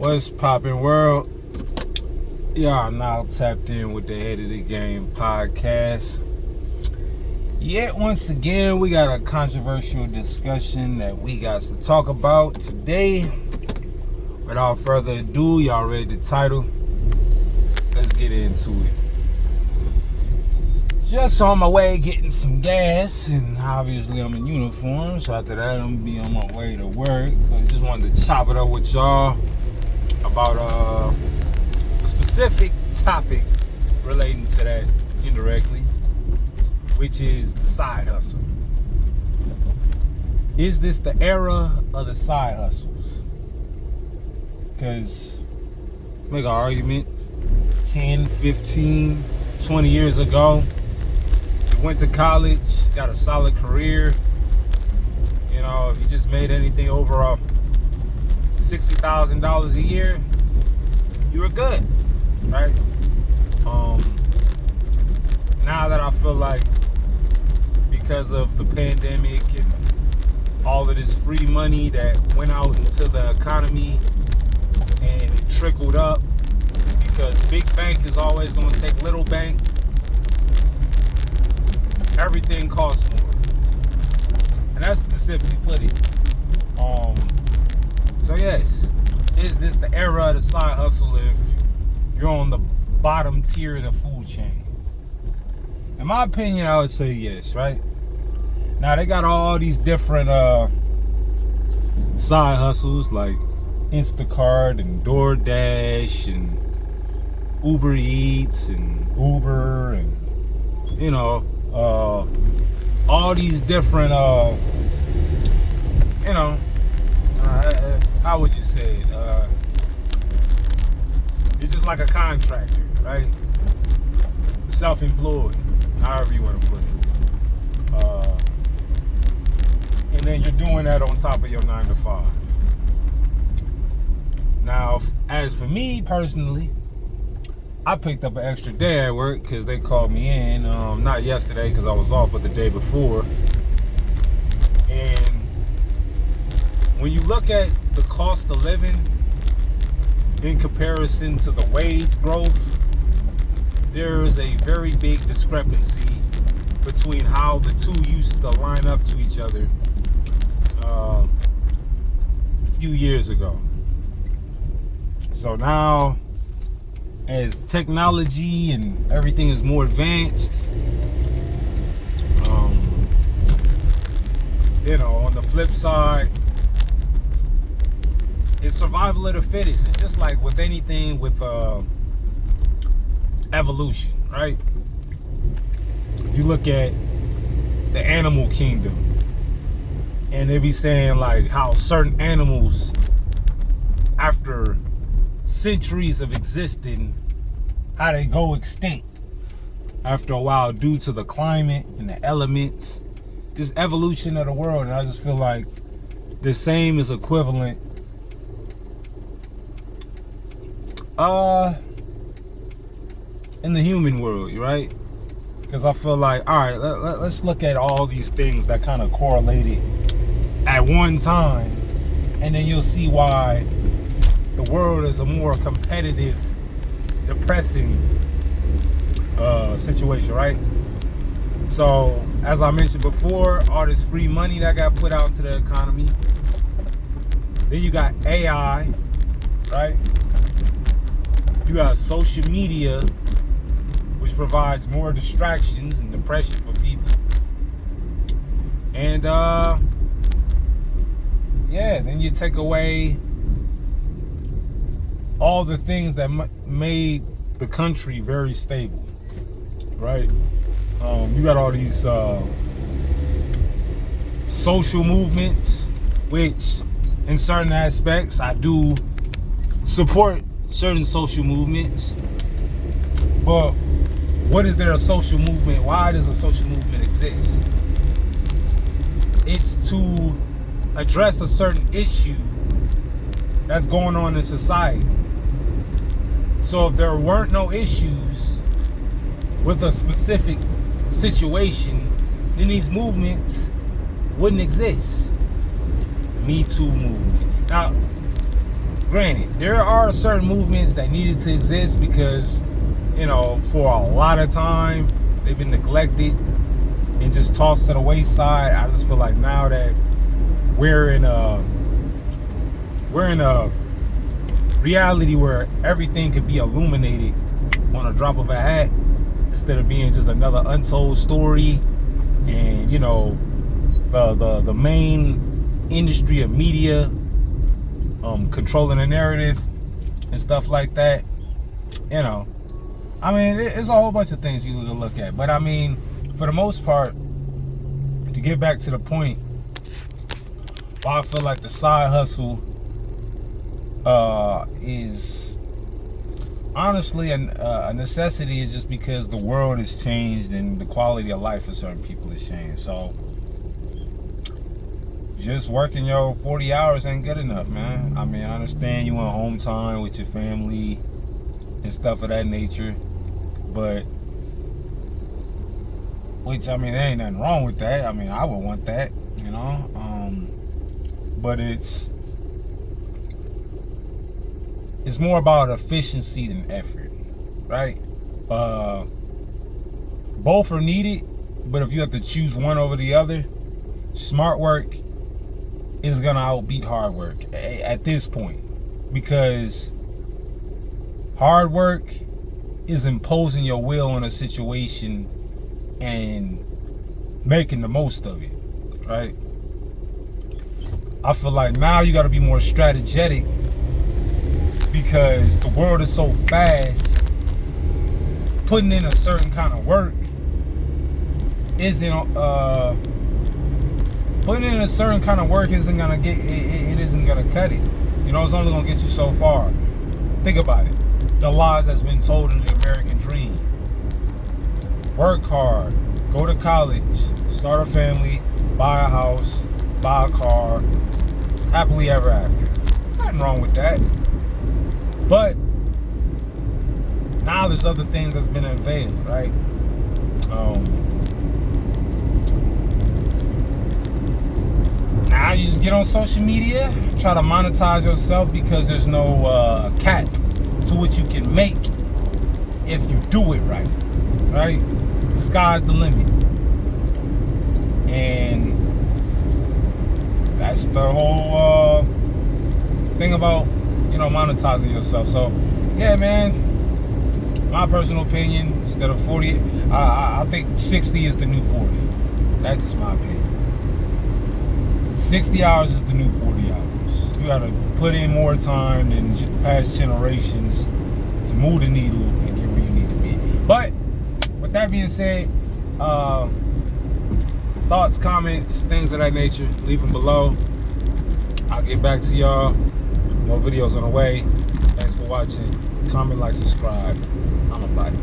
What's poppin', world? Y'all now tapped in with the Head of the Game podcast. Yet once again, we got a controversial discussion that we got to talk about today. Without further ado, y'all read the title. Let's get into it. Just on my way getting some gas, and obviously I'm in uniform, so after that I'm gonna be on my way to work. I just wanted to chop it up with y'all about a specific topic relating to that indirectly, which is the side hustle. Is this the era of the side hustles? Because make an argument, 10, 15, 20 years ago, you went to college, got a solid career, you know, if you just made anything over $60,000 a year, you were good, right? Now that I feel like because of the pandemic and all of this free money that went out into the economy and it trickled up, because big bank is always going to take little bank, everything costs more. And that's to simply put it. So yes, is this the era of the side hustle if you're on the bottom tier of the food chain? In my opinion, I would say yes, right? Now they got all these different side hustles like Instacart and DoorDash and Uber Eats and Uber and, you know, all these different how would you say it? It's just like a contractor, right? Self-employed, however you want to put it. And then you're doing that on top of your 9 to 5. Now, as for me personally, I picked up an extra day at work because they called me in, not yesterday because I was off, but the day before. And when you look at the cost of living in comparison to the wage growth, there is a very big discrepancy between how the two used to line up to each other a few years ago. So now, as technology and everything is more advanced, on the flip side, it's survival of the fittest. It's just like with anything with evolution, right? If you look at the animal kingdom, and they be saying like how certain animals, after centuries of existing, how they go extinct after a while due to the climate and the elements, this evolution of the world. And I just feel like the same is equivalent in the human world, right? Because I feel like, all right, let's look at all these things that kind of correlated at one time, and then you'll see why the world is a more competitive, depressing situation, right? So, as I mentioned before, all this free money that got put out into the economy. Then you got AI, right? You got social media, which provides more distractions and depression for people. And then you take away all the things that made the country very stable, right? You got all these social movements, which in certain aspects I do support certain social movements. But what is there a social movement? Why does a social movement exist? It's to address a certain issue that's going on in society. So if there weren't no issues with a specific situation, then these movements wouldn't exist. Me Too movement. Now, granted, there are certain movements that needed to exist because, you know, for a lot of time they've been neglected and just tossed to the wayside. I just feel like now that we're in a reality where everything could be illuminated on a drop of a hat instead of being just another untold story, and, you know, the main industry of media controlling the narrative and stuff like that. You know, I mean, it's a whole bunch of things you need to look at, but I mean, for the most part, to get back to the point, why I feel like the side hustle is honestly a necessity is just because the world has changed and the quality of life for certain people has changed. So just working your 40 hours ain't good enough, man. I mean, I understand you want home time with your family and stuff of that nature, but which, I mean, there ain't nothing wrong with that. I mean, I would want that, you know. But it's more about efficiency than effort, right? Both are needed, but if you have to choose one over the other, smart work is gonna outbeat hard work at this point, because hard work is imposing your will on a situation and making the most of it, right? I feel like now you got to be more strategic because the world is so fast. Putting in a certain kind of work isn't gonna get it isn't gonna cut it. You know, it's only gonna get you so far. Think about it. The lies that's been told in the American dream. Work hard, go to college, start a family, buy a house, buy a car, happily ever after. Nothing wrong with that. But now there's other things that's been unveiled, right? Now you just get on social media, try to monetize yourself because there's no cap to what you can make if you do it right, right? The sky's the limit. And that's the whole thing about, you know, monetizing yourself. So, yeah, man, my personal opinion, instead of 40, I think 60 is the new 40. That's just my opinion. 60 hours is the new 40 hours. You gotta put in more time than past generations to move the needle and get where you need to be. But with that being said, thoughts, comments, things of that nature, leave them below. I'll get back to y'all. More videos on the way. Thanks for watching. Comment, like, subscribe. I'm about it.